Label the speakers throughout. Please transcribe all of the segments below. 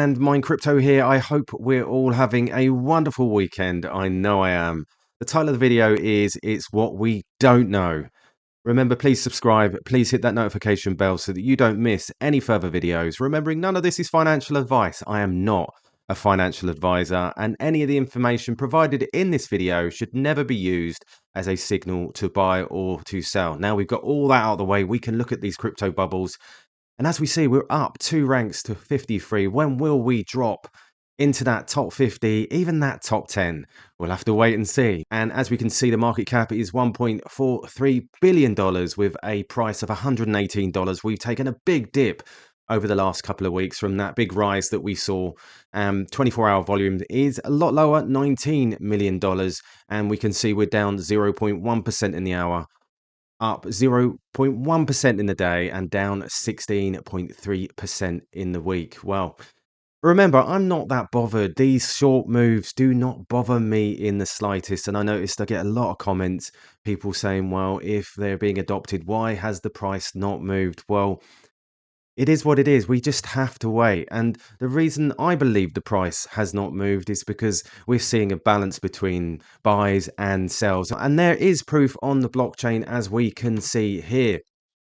Speaker 1: and Mine Crypto here. I hope we're all having a wonderful weekend. I know I am. The title of the video is It's What We Don't Know. Remember, please subscribe, please hit that notification bell so that you don't miss any further videos. Remembering, none of this is financial advice. I am not a financial advisor, and any of the information provided in this video should never be used as a signal to buy or to sell. Now we've got all that out of the way, we can look at these crypto bubbles. And as we see, we're up 2 ranks to 53. When will we drop into that top 50, even that top 10? We'll have to wait and see. And as we can see, the market cap is $1.43 billion with a price of $118. We've taken a big dip over the last couple of weeks from that big rise that we saw. 24-hour volume is a lot lower, $19 million. And we can see we're down 0.1% in the hour, up 0.1% in the day, and down 16.3% in the week. Well, remember, I'm not that bothered. These short moves do not bother me in the slightest. And I noticed I get a lot of comments, people saying, well, if they're being adopted, why has the price not moved? Well, it is what it is. We just have to wait. And the reason I believe the price has not moved is because we're seeing a balance between buys and sells. And there is proof on the blockchain, as we can see here.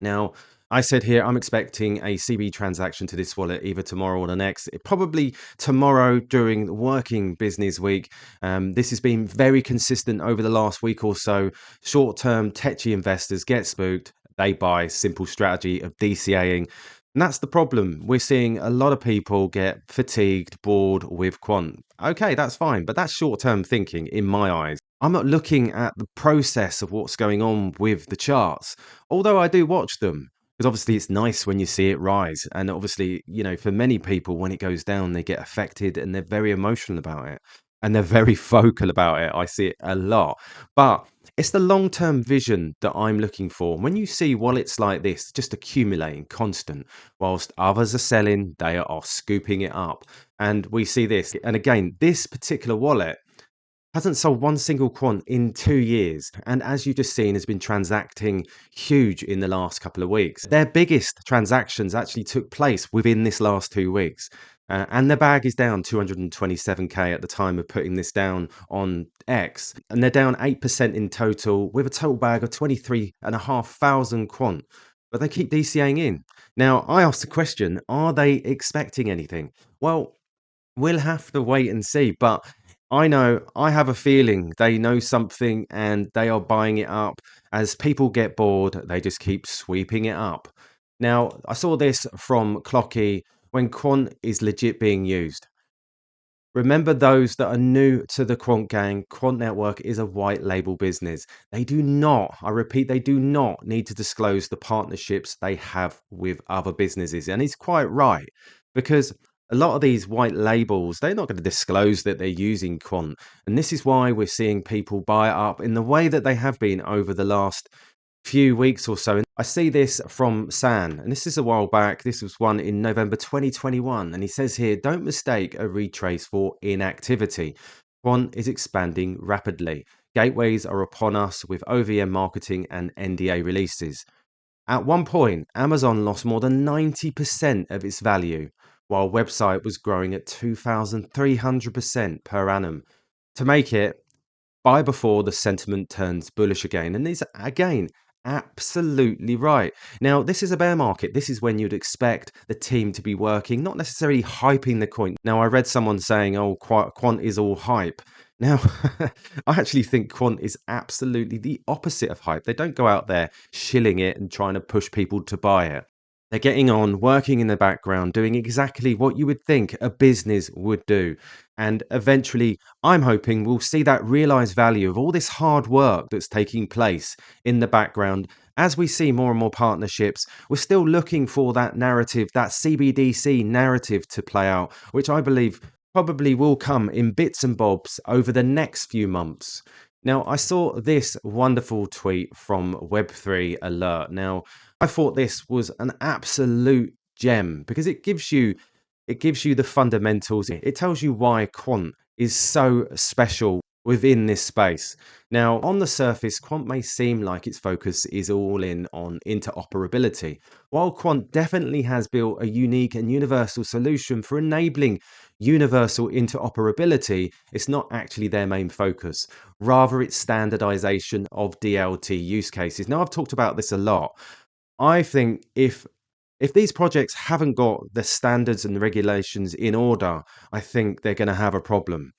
Speaker 1: Now, I said here, I'm expecting a CB transaction to this wallet either tomorrow or the next. Probably tomorrow during the working business week. This has been very consistent over the last week or so. Short-term techie investors get spooked. They buy. Simple strategy of DCAing. And that's the problem. We're seeing a lot of people get fatigued, bored with quant. Okay, that's fine, but that's short-term thinking in my eyes. I'm not looking at the process of what's going on with the charts, although I do watch them, because obviously it's nice when you see it rise. And obviously, you know, for many people, when it goes down, they get affected and they're very emotional about it. And they're very vocal about it. I see it a lot. But it's the long-term vision that I'm looking for. When you see wallets like this, just accumulating constant, whilst others are selling, they are scooping it up. And we see this. And again, this particular wallet hasn't sold one single quant in 2 years. And as you've just seen, has been transacting huge in the last couple of weeks. Their biggest transactions actually took place within this last 2 weeks. And their bag is down 227k at the time of putting this down on X. And they're down 8% in total, with a total bag of 23,500 quant. But they keep DCAing in. Now, I asked the question, are they expecting anything? Well, we'll have to wait and see. But I know, I have a feeling they know something and they are buying it up. As people get bored, they just keep sweeping it up. Now, I saw this from Clocky. When quant is legit being used, remember, those that are new to the quant gang, Quant Network is a white label business. They do not, I repeat, they do not need to disclose the partnerships they have with other businesses. And he's quite right, because a lot of these white labels, they're not going to disclose that they're using quant. And this is why we're seeing people buy it up in the way that they have been over the last few weeks or so. And I see this from San, and this is a while back. This was one in November 2021. And he says here, don't mistake a retrace for inactivity. Quant is expanding rapidly. Gateways are upon us with OVM marketing and NDA releases. At one point, Amazon lost more than 90% of its value, while website was growing at 2,300% per annum. To make it, buy before the sentiment turns bullish again. And these, again, absolutely right. Now, this is a bear market. This is when you'd expect the team to be working, not necessarily hyping the coin. Now, I read someone saying, oh, quant is all hype. Now, I actually think quant is absolutely the opposite of hype. They don't go out there shilling it and trying to push people to buy it. They're getting on, working in the background, doing exactly what you would think a business would do. And eventually, I'm hoping we'll see that realized value of all this hard work that's taking place in the background. As we see more and more partnerships, we're still looking for that narrative, that CBDC narrative to play out, which I believe probably will come in bits and bobs over the next few months. Now, I saw this wonderful tweet from Web3 Alert. Now, I thought this was an absolute gem because it gives you the fundamentals. It tells you why quant is so special. within this space. Now, on the surface, Quant may seem like its focus is all in on interoperability, while Quant definitely has built a unique and universal solution for enabling universal interoperability. It's not actually their main focus. Rather, it's standardization of DLT use cases. Now, I've talked about this a lot. I think if these projects haven't got the standards and regulations in order, I think they're going to have a problem.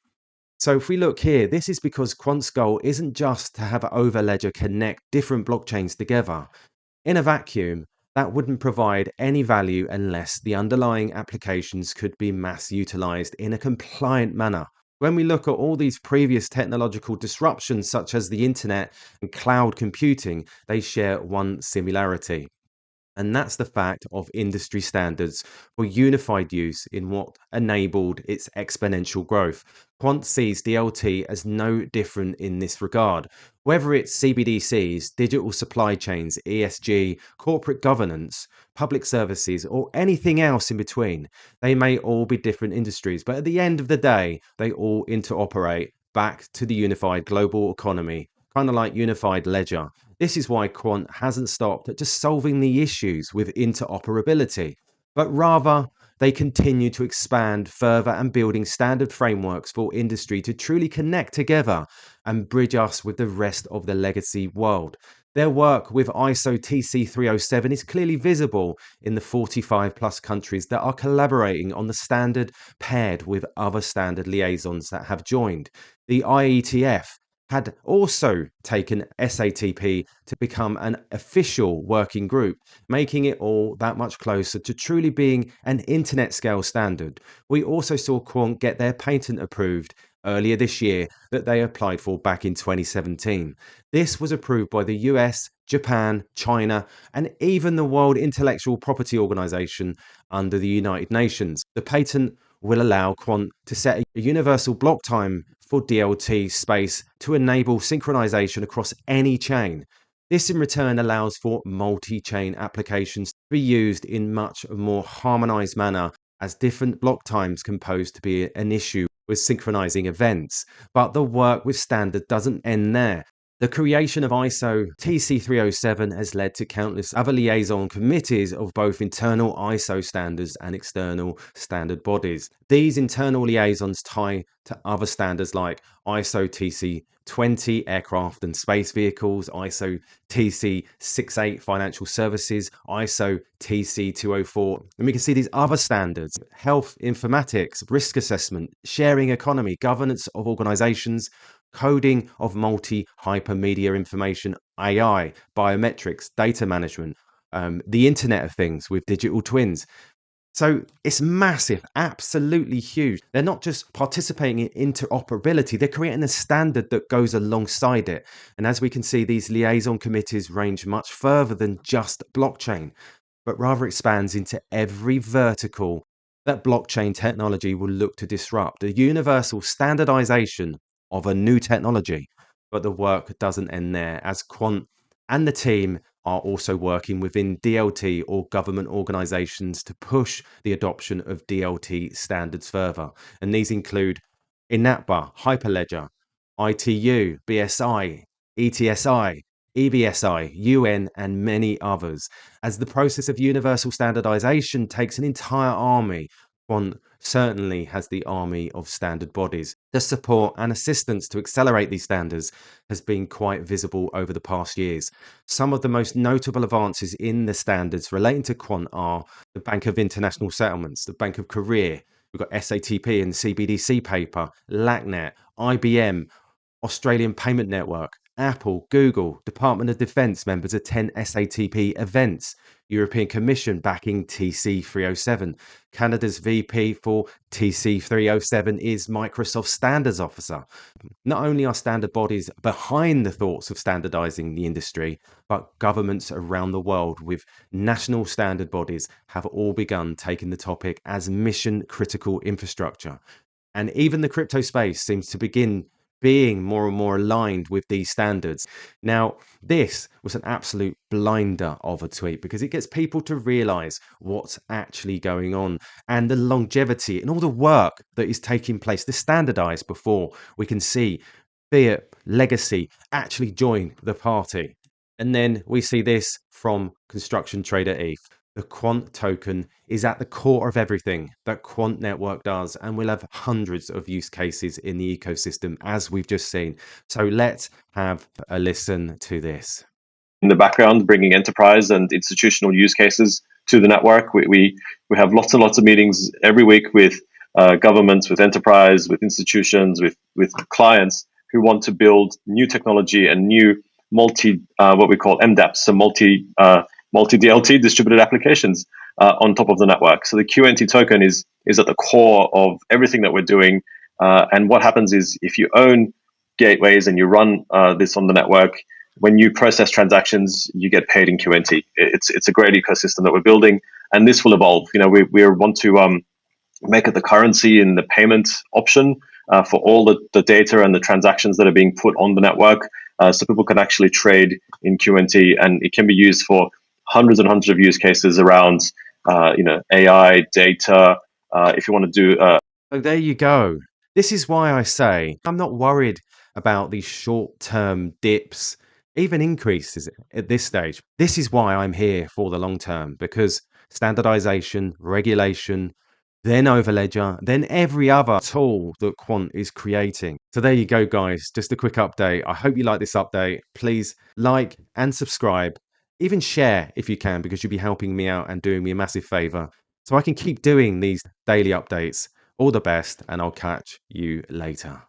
Speaker 1: So if we look here, this is because Quant's goal isn't just to have Overledger connect different blockchains together. In a vacuum, that wouldn't provide any value unless the underlying applications could be mass utilized in a compliant manner. When we look at all these previous technological disruptions, such as the internet and cloud computing, they share one similarity. And that's the fact of industry standards for unified use in what enabled its exponential growth. Quant sees DLT as no different in this regard. Whether it's CBDCs, digital supply chains, ESG, corporate governance, public services, or anything else in between, they may all be different industries, but at the end of the day, they all interoperate back to the unified global economy, kind of like unified ledger. This is why Quant hasn't stopped at just solving the issues with interoperability, but rather they continue to expand further and building standard frameworks for industry to truly connect together and bridge us with the rest of the legacy world. Their work with ISO TC307 is clearly visible in the 45 plus countries that are collaborating on the standard paired with other standard liaisons that have joined. The IETF had also taken SATP to become an official working group, making it all that much closer to truly being an internet scale standard. We also saw Quant get their patent approved earlier this year that they applied for back in 2017. This was approved by the US, Japan, China, and even the World Intellectual Property Organization under the United Nations. The patent will allow Quant to set a universal block time for DLT space to enable synchronization across any chain. This in return allows for multi-chain applications to be used in much more harmonized manner, as different block times can pose to be an issue with synchronizing events. But the work with standard doesn't end there. The creation of ISO TC307 has led to countless other liaison committees of both internal ISO standards and external standard bodies. These internal liaisons tie to other standards like ISO TC20 aircraft and space vehicles, ISO TC68 financial services, ISO TC204. And we can see these other standards: health informatics, risk assessment, sharing economy, governance of organizations, coding of multi-hypermedia information, AI, biometrics, data management, the Internet of Things with digital twins. So it's massive, absolutely huge. They're not just participating in interoperability, they're creating a standard that goes alongside it. And as we can see, these liaison committees range much further than just blockchain, but rather expands into every vertical that blockchain technology will look to disrupt, a universal standardization of a new technology. But the work doesn't end there, as Quant and the team are also working within DLT or government organizations to push the adoption of DLT standards further. And these include INATBA, Hyperledger, ITU, BSI, ETSI, EBSI, UN, and many others. As the process of universal standardization takes an entire army, one certainly has the army of standard bodies. The support and assistance to accelerate these standards has been quite visible over the past years. Some of the most notable advances in the standards relating to Quant are the Bank of International Settlements, the Bank of Korea, we've got SATP and CBDC paper, LACNet, IBM, Australian Payment Network, Apple, Google, Department of Defense members attend SATP events, European Commission backing TC307. Canada's VP for TC307 is Microsoft Standards Officer. Not only are standard bodies behind the thoughts of standardizing the industry, but governments around the world with national standard bodies have all begun taking the topic as mission critical infrastructure. And even the crypto space seems to begin being more and more aligned with these standards. Now, this was an absolute blinder of a tweet because it gets people to realize what's actually going on and the longevity and all the work that is taking place to standardize before we can see fiat, legacy actually join the party. And then we see this from construction trader ETH. The quant token is at the core of everything that Quant Network does, and we'll have hundreds of use cases in the ecosystem, as we've just seen. So let's have a listen to this.
Speaker 2: In the background, bringing enterprise and institutional use cases to the network. We have lots and lots of meetings every week with governments, with enterprise, with institutions, with clients who want to build new technology and new what we call MDApps, so multi DLT, distributed applications, on top of the network. So the QNT token is at the core of everything that we're doing. And what happens is, if you own gateways and you run this on the network, when you process transactions, you get paid in QNT. It's a great ecosystem that we're building, and this will evolve. You know, we want to make it the currency and the payment option for all the data and the transactions that are being put on the network, so people can actually trade in QNT, and it can be used for hundreds and hundreds of use cases around, AI, data. If you want to do
Speaker 1: So there you go. This is why I say I'm not worried about these short-term dips, even increases at this stage. This is why I'm here for the long term, because standardization, regulation, then Overledger, then every other tool that Quant is creating. So there you go, guys. Just a quick update. I hope you like this update. Please like and subscribe. Even share if you can, because you'll be helping me out and doing me a massive favor, so I can keep doing these daily updates. All the best, and I'll catch you later.